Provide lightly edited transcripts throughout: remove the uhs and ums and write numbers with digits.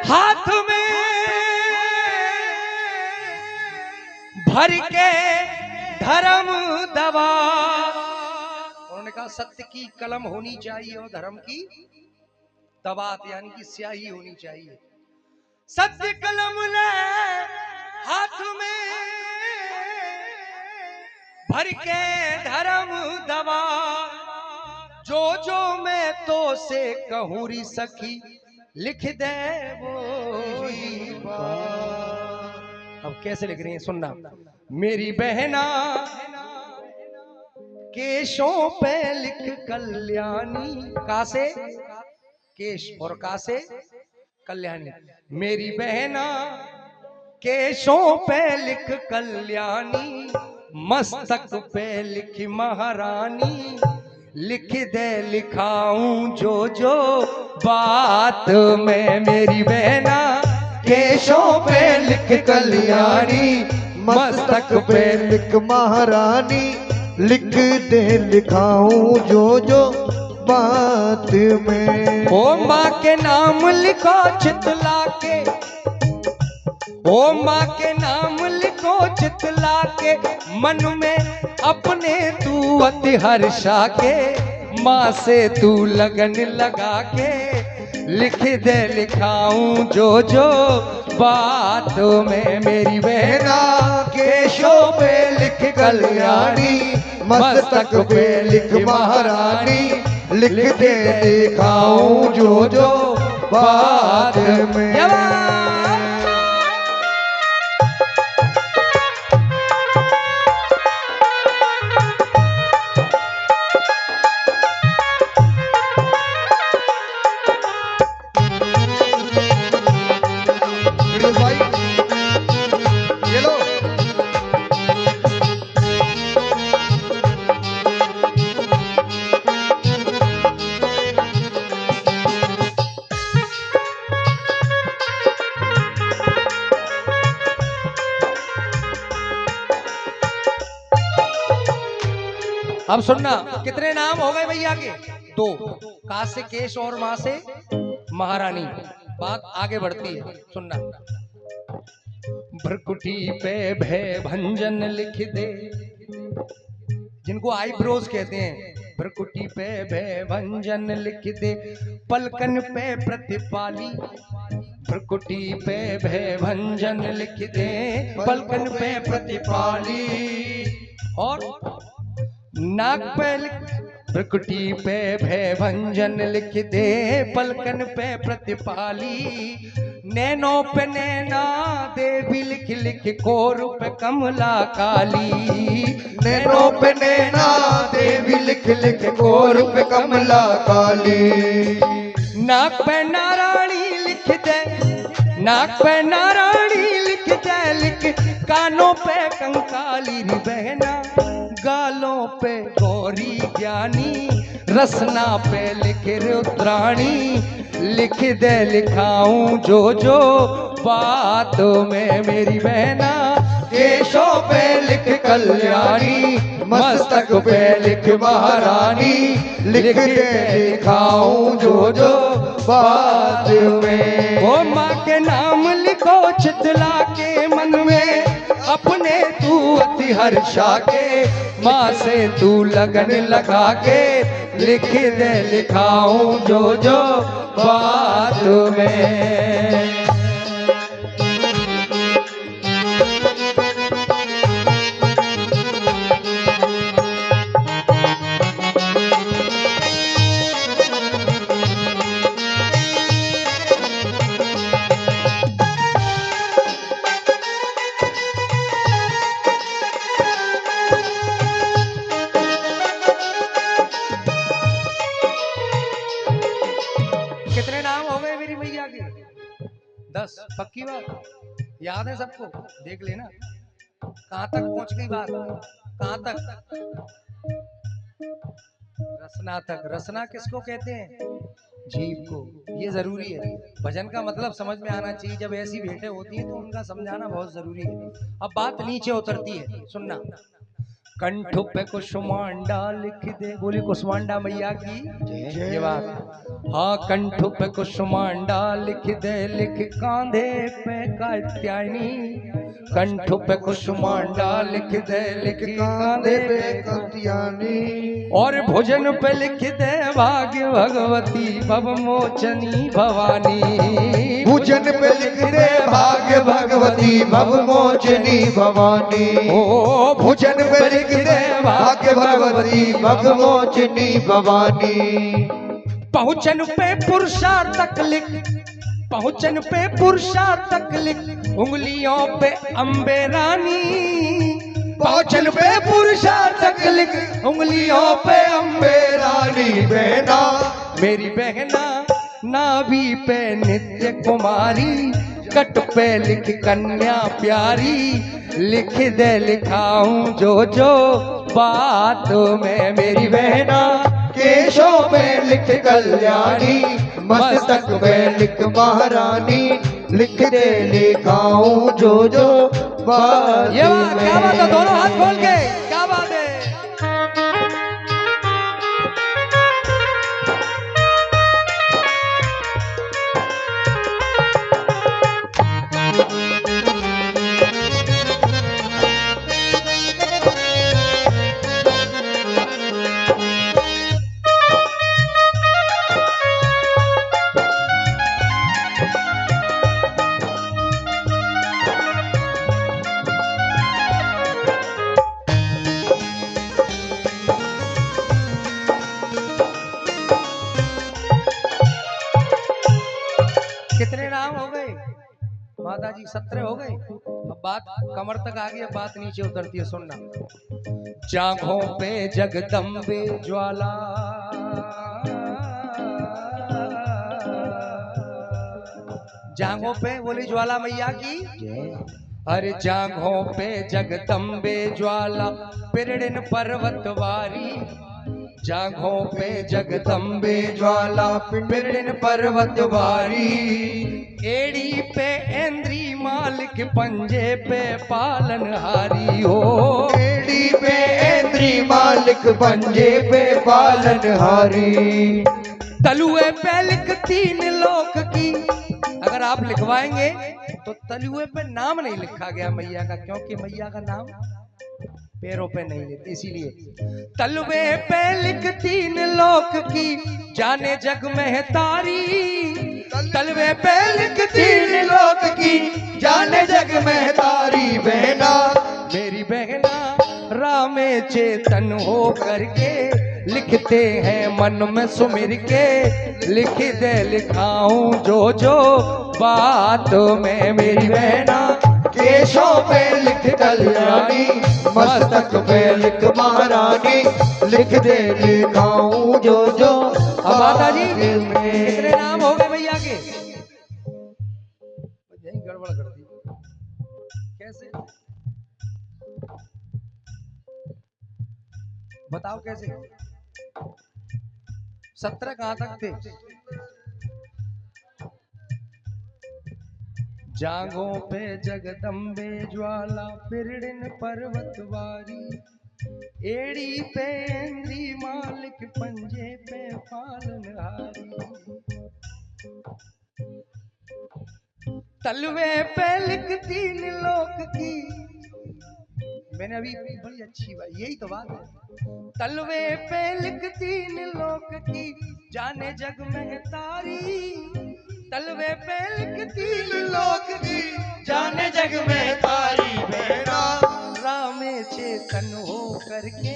हाथ में भर के धर्म दवा। उन्होंने कहा सत्य की कलम होनी चाहिए और धर्म की दवात यानी कि स्याही होनी चाहिए। सत्य कलम ले हाथ में भर के धर्म दवा, जो जो मैं तो से कहूँ री सखी लिख दे वो ही बात। अब कैसे लिख रही है सुनना। मेरी बहना केशों पे लिख कल्याणी, का से केश और का से कल्याणी। मेरी बहना केशों पे लिख कल्याणी, मस्तक पे लिख महारानी, लिख दे लिखाऊं जो जो बात में। मेरी बहना केशों पे लिख कल्याणी, मस्तक पे लिख महारानी, लिख दे लिखाऊं जो जो बात में। ओ माँ के नाम लिखो चितला के, ओ माँ के नाम लिखो चितला के, मन में अपने तू अति हर्षा के, माँ से तू लगन लगा के, लिख दे लिखाऊं जो जो बात में। मेरी बहना केशों पे लिख कल्याणी, मस्तक पे लिख महारानी, लिख दे लिखाऊं जो जो बात में। अब सुनना कितने नाम हो गए भैया के? दो, का से केश और माँ से महारानी। बात आगे बढ़ती है सुनना। भ्रकुटी पे भय भंजन लिख दे, जिनको आईब्रोज कहते हैं, भ्रकुटी पे भय भंजन लिख दे, पलकन पे प्रतिपाली, भ्रकुटी पे भय भंजन लिख दे, पलकन पे प्रतिपाली। और नाक पे भ्रकुटी पे भय भंजन लिख दे, पलकन पे प्रतिपाली, नैनों पे नैना देवी लिख लिख कोर पे कमला काली, नैनों पे नैना देवी लिख लिख कोर पे कमला काली। नाक पे नारायणी लिख दे, नाक पे नारायणी लिख दे, लिख कानों पे कंकाली री बहना, गालों पे गौरी ज्ञानी, रसना पे लिख रुद्राणी, लिख दे लिखाऊं जो जो बात में। मेरी बहना केशों पे लिख कल्याणी, मस्तक पे लिख महारानी, लिख दे लिखाऊं जो जो बात में। ओ माँ के नाम लिखो चितला के, मन में अपने तू अति हर्षा के, माँ से तू लगन लगा के, लिख दे लिखाऊं जो जो बात में। कितने नाम हो गए मेरी मैया के? 10। पक्की बात? याद है सबको? देख लेना कहां तक पहुंच गई बात। कहां तक? रसना तक। रसना किसको कहते हैं? जीव को। ये जरूरी है, भजन का मतलब समझ में आना चाहिए। जब ऐसी भेंटें होती हैं तो उनका समझाना बहुत जरूरी है। अब बात नीचे उतरती है, सुनना। कंठ पे कुसुमांडा लिख दे, बोली कुसुमांडा मैया की ये बात। हाँ कंठ पे कुसुमांडा लिख दे, लिख कांधे पे कात्यायनी। कंठ पे कुसुमांडा लिख दे, लिख कांधे पे कात्यायनी। और भोजन पे लिख दे भाग्य भगवती भवमोचनी भवानी। भोजन पे लिख दे भाग्य भगवती भवमोचनी भवानी। ओ भोजन पे लिख दे भाग्य भगवती भवमोचनी भवानी। पहुँचन पे पुरुषार्थक लिख, पहुँचन पे पुरुषार्थक लिख, उंगलियों पे अम्बे रानी। पहुँचन पे पुरुषार्थक लिख, उंगलियों पे अम्बे रानी। बहना मेरी बहना नाभि पे नित्य कुमारी, कट पे लिख कन्या प्यारी। लिख दे लिखाऊं जो बात में मेरी बहना। केशों पे लिख कल्याणी, मस्तक पे लिख महारानी। लिख दे लिखाऊं जो बात ये बात क्या बात है, दोनों हाथ खोल के क्या बात है। कितने नाम हो गए माता जी? 17 हो गए। अब बात कमर तक आ गई, अब बात नीचे उतरती है, सुनना। जांघों पे जगदम्बे ज्वाला, जांघों पे बोली ज्वाला मैया की। अरे जांघों पे जगदम्बे ज्वाला, पिरड़िन पर्वत वारी। जांघों पे जगदम्बे ज्वाला, पिरड़िन पर्वत वारी। एड़ी पे ऐन्द्री मालिक, पंजे पे पालनहारी हो। एड़ी पे ऐन्द्री मालिक, पंजे पे पालनहारी। तलुए पे लिख 3 लोक की। अगर आप लिखवाएंगे तो तलुए पे नाम नहीं लिखा गया मैया का, क्योंकि मैया का नाम पैरों पे नहीं लेते, इसीलिए। तलवे पे लिख 3 लोक की, जाने जग में तारी। तलवे पे लिख 3 लोक की, जाने जग में तारी। बहना मेरी बहना रामे चेतन हो करके, लिखते हैं मन में सुमिर के। लिख दे लिखाऊं जो बात में मेरी बहना। केशों पे लिख कल्याणी, मस्तक पे लिख महारानी। लिख दे लिखाऊं जो अब माता जी कितने नाम हो गए भैया के? यही गड़बड़ कर दी कैसे? बताओ कैसे? 17 कहाँ तक थे? जांघों पे जगदम्बे ज्वाला, पिरड़िन पर्वत वारी। एड़ी पे ऐन्द्री मालिक, पंजे पे पालनहारी। तलवे पे लिख 3 लोक की। मैंने अभी बड़ी अच्छी बात, यही तो बात है। तलवे पे लिख 3 लोक की, जाने जग में तारी। तलवे पे लिख 3 लोक की, जाने जग में तारी। बहना रामे चेतन हो करके,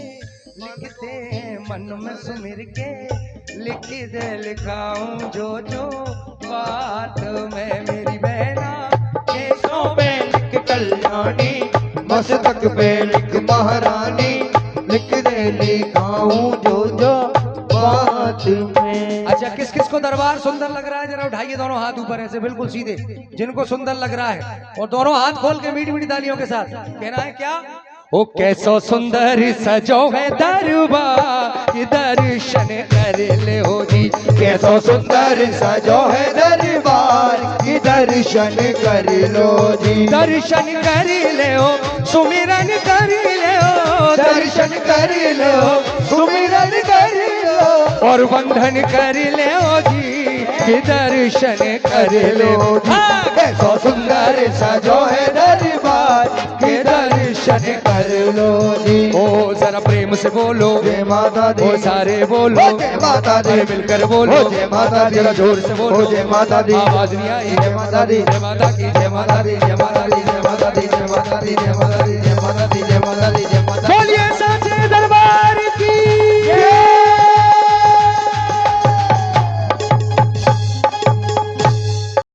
लिखते हैं मन में सुमिर के। लिख दे लिखाऊं जो बात में मेरी बहना। केशों पे लिख कल्याणी, मस्तक पे लिख महारानी। लिख दे लिखाऊं जो बात में। अच्छा किस किस को दरबार सुंदर लग रहा है? जरा उठाइए दोनों हाथ ऊपर ऐसे बिल्कुल सीधे, जिनको सुंदर लग रहा है, और दोनों हाथ खोल के मीठी मीठी तालियों के साथ कहना है क्या? ओ कैसो सुंदर सजो है दरबार, दर्शन कर ले हो जी। कैसो सुंदर सजो है दरबार, की दर्शन कर लो जी। दर्शन कर ले हो, सुमिरन कर ले हो, दर्शन कर लो, सुमिरन कर लो, और बंधन कर ले ओ जी के दर्शन कर लो। कैसा सुंदर सजो है दरबार, के दर्शन कर लो जी। ओ जरा प्रेम से बोलो जय माता दी, ओ सारे बोलो ओ जय माता दी, अरे मिलकर बोलो ओ जय माता दी, जरा जोर से बोलो ओ जय माता दी, आवाज नहीं आई जय माता दी, जय माता की जय माता दी, जय माता दी, जय माता दी, जय माता दी, जय माता दी, जय माता दी, जय माता दी, जय माता दी। बोलिए